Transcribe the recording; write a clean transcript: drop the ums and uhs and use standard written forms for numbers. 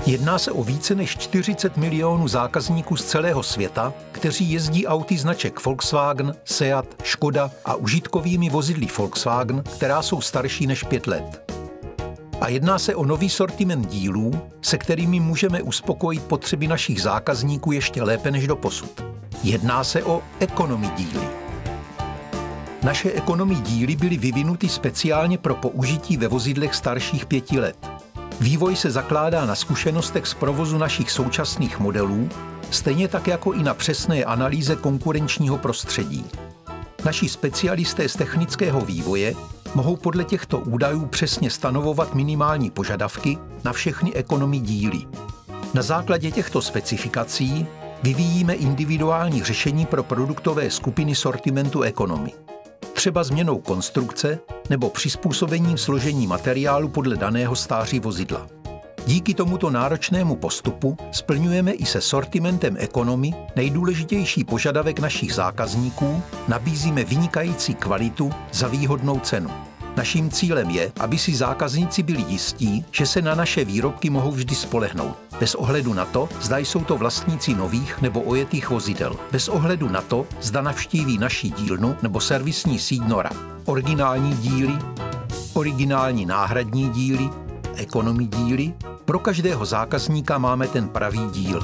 Jedná se o více než 40 milionů zákazníků z celého světa, kteří jezdí auty značek Volkswagen, Seat, Škoda a užitkovými vozidly Volkswagen, která jsou starší než 5 let. A jedná se o nový sortiment dílů, se kterými můžeme uspokojit potřeby našich zákazníků ještě lépe než doposud. Jedná se o economy díly. Naše economy díly byly vyvinuty speciálně pro použití ve vozidlech starších 5 let. Vývoj se zakládá na zkušenostech z provozu našich současných modelů, stejně tak jako i na přesné analýze konkurenčního prostředí. Naši specialisté z technického vývoje mohou podle těchto údajů přesně stanovovat minimální požadavky na všechny economy díly. Na základě těchto specifikací vyvíjíme individuální řešení pro produktové skupiny sortimentu economy. Třeba změnou konstrukce nebo přizpůsobením složení materiálu podle daného stáří vozidla. Díky tomuto náročnému postupu splňujeme i se sortimentem economy nejdůležitější požadavek našich zákazníků, nabízíme vynikající kvalitu za výhodnou cenu. Naším cílem je, aby si zákazníci byli jistí, že se na naše výrobky mohou vždy spolehnout, bez ohledu na to, zda jsou to vlastníci nových nebo ojetých vozidel, bez ohledu na to, zda navštíví naši dílnu nebo servisní síť Nora. Originální díly, originální náhradní díly, economy díly, pro každého zákazníka máme ten pravý díl.